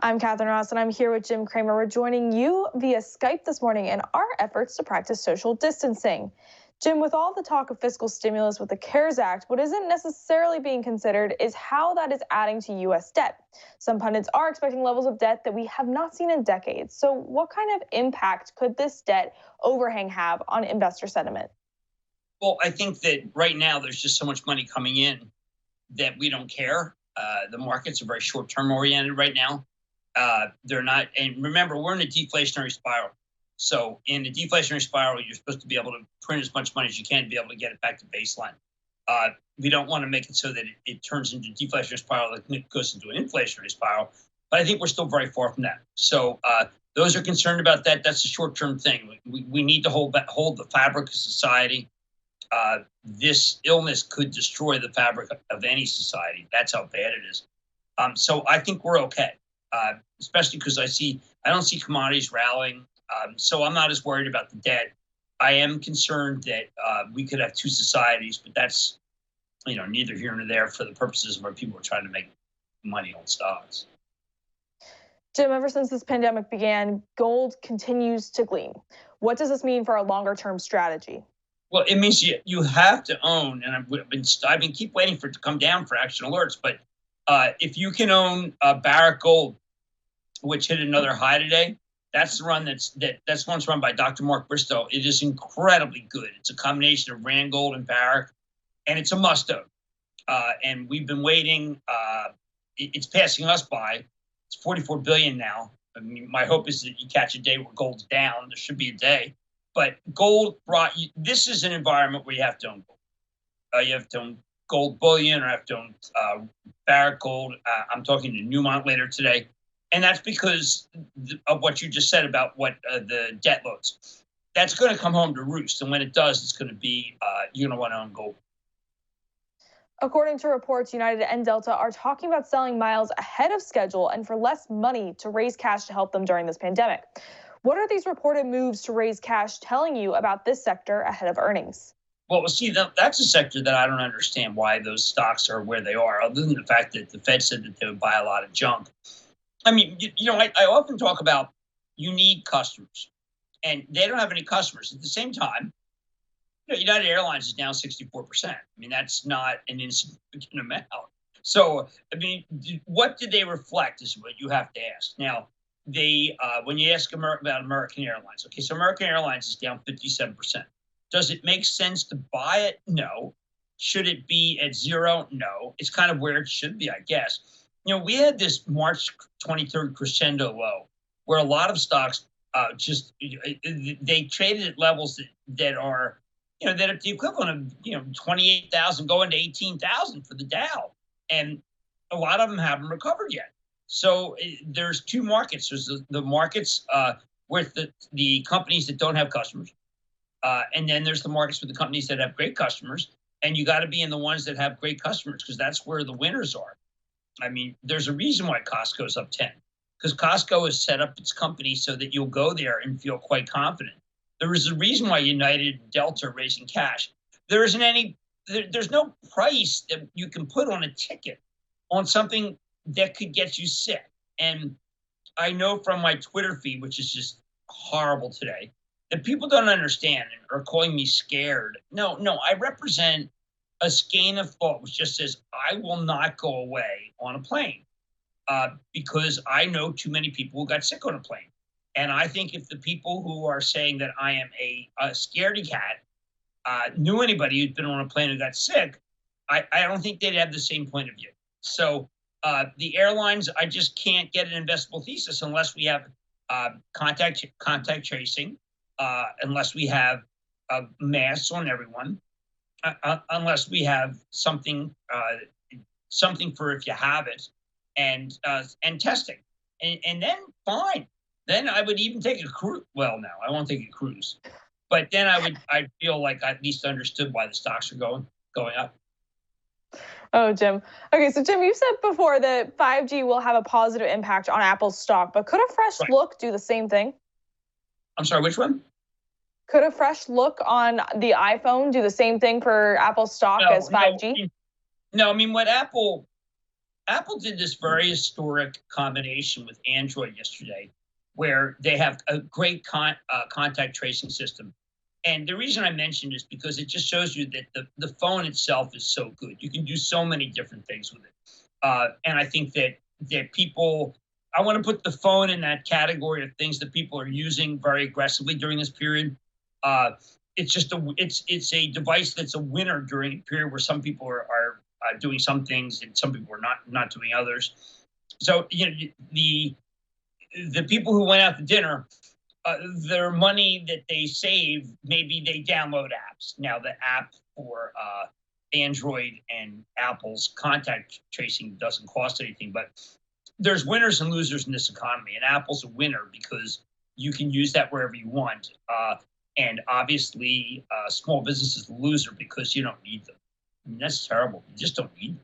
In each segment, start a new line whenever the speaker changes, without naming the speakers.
I'm Catherine Ross, and I'm here with Jim Cramer. We're joining you via Skype this morning in our efforts to practice social distancing. Jim, with all the talk of fiscal stimulus with the CARES Act, what isn't necessarily being considered is how that is adding to U.S. debt. Some pundits are expecting levels of debt that we have not seen in decades. So what kind of impact could this debt overhang have on investor sentiment?
Well, I think that right now there's just so much money coming in that we don't care. The markets are very short-term oriented right now. They're not, and remember, we're in a deflationary spiral. So in the deflationary spiral, you're supposed to be able to print as much money as you can to be able to get it back to baseline. We don't want to make it so that it turns into a deflationary spiral that goes into an inflationary spiral. But I think we're still very far from that. So those are concerned about that. That's a short-term thing. We need to hold the fabric of society. This illness could destroy the fabric of any society. That's how bad it is. So I think we're okay, especially because I don't see commodities rallying. So I'm not as worried about the debt. I am concerned that we could have two societies, but that's neither here nor there for the purposes of where people are trying to make money on stocks.
Jim, ever since this pandemic began, gold continues to gleam. What does this mean for our longer-term strategy?
Well, it means you have to own, and I've been keep waiting for it to come down for action alerts. But if you can own Barrick Gold, which hit another high today, that's the run that's one's run by Dr. Mark Bristow. It is incredibly good. It's a combination of Randgold and Barrick, and it's a must own. And we've been waiting. It's passing us by. It's 44 billion now. I mean, my hope is that you catch a day where gold's down. There should be a day. But gold this is an environment where you have to own gold. You have to own gold bullion, or have to own Barrick Gold. I'm talking to Newmont later today. And that's because of what you just said about what the debt loads. That's going to come home to roost. And when it does, it's going to be, you're going to want to own gold.
According to reports, United and Delta are talking about selling miles ahead of schedule and for less money to raise cash to help them during this pandemic. What are these reported moves to raise cash telling you about this sector ahead of earnings?
Well, see, that's a sector that I don't understand why those stocks are where they are, other than the fact that the Fed said that they would buy a lot of junk. I mean, I often talk about you need customers, and they don't have any customers. At the same time, United Airlines is down 64%. I mean, that's not an insignificant amount. So, I mean, what did they reflect is what you have to ask. Now, when you ask about American Airlines, okay, so American Airlines is down 57%. Does it make sense to buy it? No. Should it be at zero? No. It's kind of where it should be, I guess. We had this March 23rd crescendo low where a lot of stocks they traded at levels that are, that are the equivalent of, 28,000 going to 18,000 for the Dow. And a lot of them haven't recovered yet. So there's two markets. There's the markets with the companies that don't have customers. And then there's the markets with the companies that have great customers. And you got to be in the ones that have great customers, because that's where the winners are. I mean, there's a reason why Costco's up 10, because Costco has set up its company so that you'll go there and feel quite confident. There is a reason why United and Delta are raising cash. There's no price that you can put on a ticket on something that could get you sick. And I know from my Twitter feed, which is just horrible today, that people don't understand and are calling me scared. No, I represent a skein of thought which just says I will not go away on a plane because I know too many people who got sick on a plane. And I think if the people who are saying that I am a scaredy cat knew anybody who's been on a plane who got sick, I don't think they'd have the same point of view. So the airlines, I just can't get an investable thesis unless we have contact tracing, unless we have masks on everyone, unless we have something for if you have it, and testing, and then fine. Then I would even take a cruise. Well, no, I won't take a cruise, but then I feel like I at least understood why the stocks are going up.
Oh, Jim. Okay, so Jim, you said before that 5G will have a positive impact on Apple's stock, but could a fresh look do the same thing?
I'm sorry, which one?
Could a fresh look on the iPhone do the same thing for Apple's stock as 5G?
No, I mean what Apple Apple did this very historic combination with Android yesterday, where they have a great contact tracing system. And the reason I mentioned is because it just shows you that the phone itself is so good. You can do so many different things with it. And I think that people, I want to put the phone in that category of things that people are using very aggressively during this period. It's a device that's a winner during a period where some people are doing some things and some people are not doing others. So the people who went out to dinner, their money that they save, maybe they download apps. Now the app for Android and Apple's contact tracing doesn't cost anything, but there's winners and losers in this economy, and Apple's a winner because you can use that wherever you want. And obviously, small business is the loser because you don't need them. I mean, that's terrible. You just don't need them.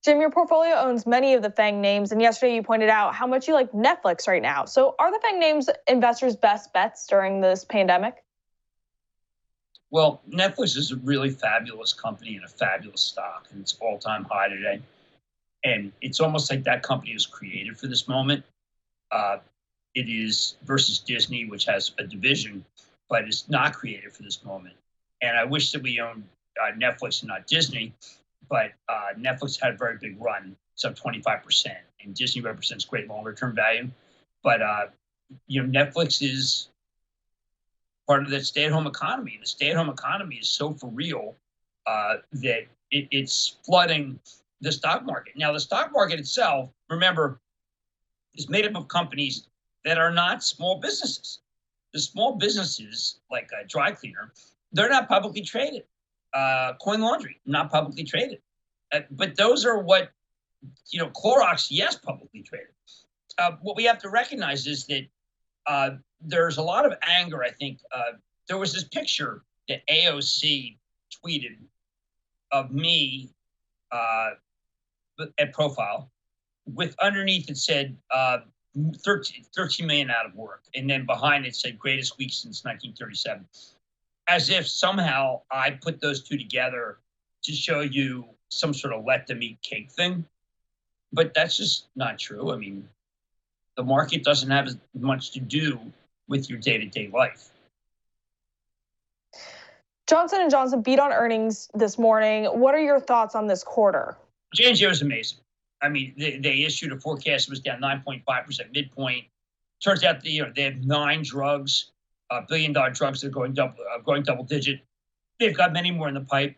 Jim, your portfolio owns many of the FAANG names, and yesterday you pointed out how much you like Netflix right now. So are the FAANG names investors' best bets during this pandemic?
Well, Netflix is a really fabulous company and a fabulous stock, and it's all-time high today. And it's almost like that company was created for this moment. It is versus Disney, which has a division, but it's not created for this moment. And I wish that we owned Netflix and not Disney. But Netflix had a very big run. It's up 25%, and Disney represents great longer-term value. But Netflix is part of that stay-at-home economy. The stay-at-home economy is so for real that it's flooding the stock market. Now, the stock market itself, remember, is made up of companies that are not small businesses. The small businesses, like a dry cleaner, they're not publicly traded. Coin laundry, not publicly traded. But those are what, Clorox, yes, publicly traded. What we have to recognize is that there's a lot of anger, I think. There was this picture that AOC tweeted of me at profile, with underneath it said 13 million out of work. And then behind it said greatest week since 1937. As if somehow I put those two together to show you some sort of let them eat cake thing. But that's just not true. I mean, the market doesn't have as much to do with your day-to-day life.
Johnson & Johnson beat on earnings this morning. What are your thoughts on this quarter?
J&J was amazing. I mean, they issued a forecast that was down 9.5% midpoint. Turns out they have 9 drugs. Billion-dollar drugs that are going double-digit. They've got many more in the pipe.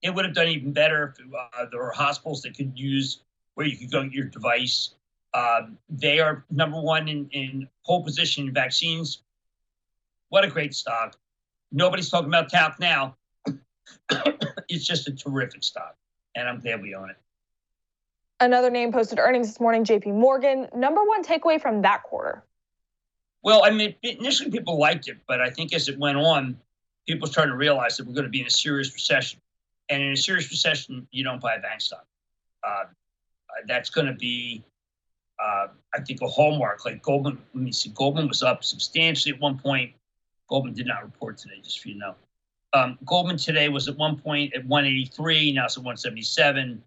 It would have done even better if there were hospitals that could use where you could go get your device. They are number one in pole position in vaccines. What a great stock. Nobody's talking about TAP now. It's just a terrific stock, and I'm glad we own it.
Another name posted earnings this morning, JP Morgan. Number one takeaway from that quarter?
Well, I mean, initially people liked it, but I think as it went on, people started to realize that we're going to be in a serious recession. And in a serious recession, you don't buy a bank stock. That's going to be, I think, a hallmark. Like Goldman, let me see, Goldman was up substantially at one point. Goldman did not report today, just for you to know. Goldman today was at one point at 183, now it's at 177.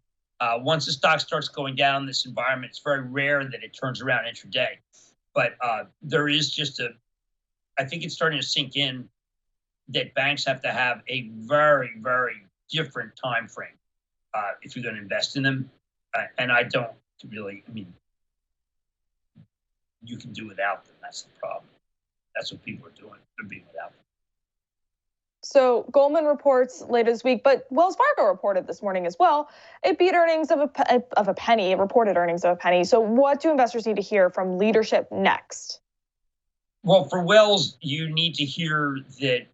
Once the stock starts going down in this environment, it's very rare that it turns around intraday. But there is just I think it's starting to sink in that banks have to have a very, very different time frame if you're going to invest in them. And I don't really, you can do without them. That's the problem. That's what people are doing. They're being without them.
So Goldman reports later this week, but Wells Fargo reported this morning as well. It beat earnings of a penny. It reported earnings of a penny. So what do investors need to hear from leadership next?
Well, for Wells, you need to hear that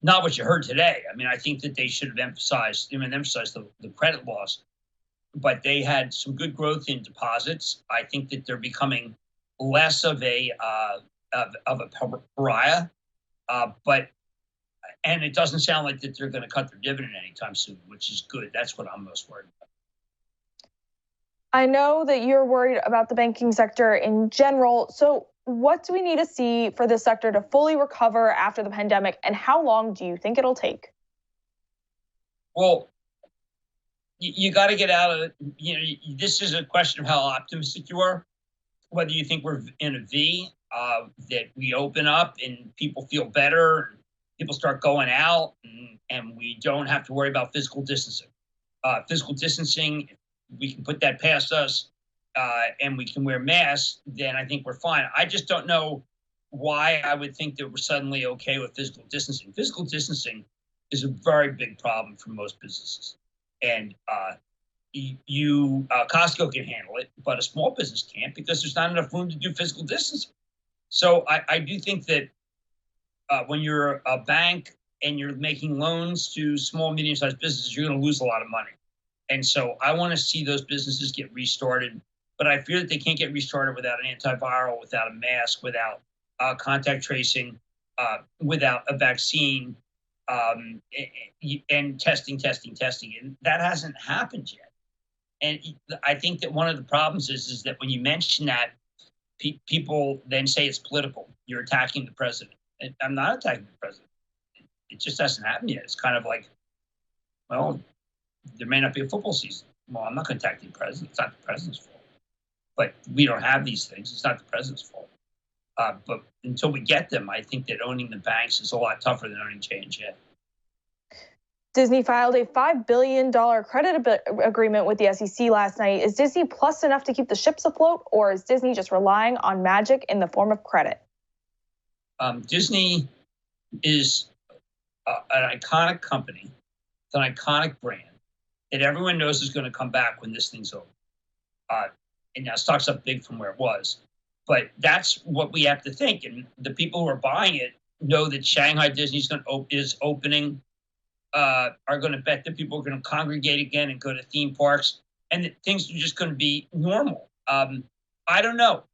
not what you heard today. I mean, I think that they should have emphasized the credit loss, but they had some good growth in deposits. I think that they're becoming less of a pariah. And it doesn't sound like that they're going to cut their dividend anytime soon, which is good. That's what I'm most worried about.
I know that you're worried about the banking sector in general. So what do we need to see for this sector to fully recover after the pandemic, and how long do you think it'll take?
Well, you got to get out of, this is a question of how optimistic you are, whether you think we're in a V, that we open up and people feel better, and people start going out, and we don't have to worry about physical distancing. Physical distancing, we can put that past us, and we can wear masks, then I think we're fine. I just don't know why I would think that we're suddenly okay with physical distancing. Physical distancing is a very big problem for most businesses. And Costco can handle it, but a small business can't because there's not enough room to do physical distancing. So I do think that when you're a bank and you're making loans to small, medium-sized businesses, you're going to lose a lot of money. And so I want to see those businesses get restarted, but I fear that they can't get restarted without an antiviral, without a mask, without contact tracing, without a vaccine, and testing. And that hasn't happened yet. And I think that one of the problems is that when you mention that, people then say it's political. You're attacking the president. And I'm not attacking the president. It just hasn't happened yet. It's kind of like, well, there may not be a football season. Well, I'm not going to attack the president. It's not the president's fault. But we don't have these things. It's not the president's fault. But until we get them, I think that owning the banks is a lot tougher than owning J&J.
Disney filed a $5 billion credit agreement with the SEC last night. Is Disney Plus enough to keep the ships afloat, or is Disney just relying on magic in the form of credit?
Disney is an iconic company. It's an iconic brand that everyone knows is going to come back when this thing's over. And now stock's up big from where it was. But that's what we have to think. And the people who are buying it know that Shanghai Disney is opening, are going to bet that people are going to congregate again and go to theme parks, and that things are just going to be normal. I don't know.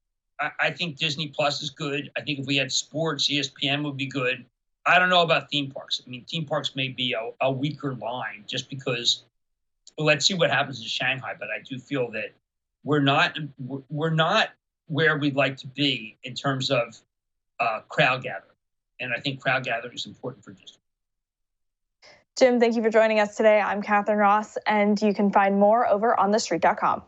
I think Disney Plus is good. I think if we had sports, ESPN would be good. I don't know about theme parks. I mean, theme parks may be a weaker line just because, well, let's see what happens in Shanghai. But I do feel that we're not where we'd like to be in terms of crowd gathering. And I think crowd gathering is important for Disney.
Jim, thank you for joining us today. I'm Catherine Ross, and you can find more over on TheStreet.com.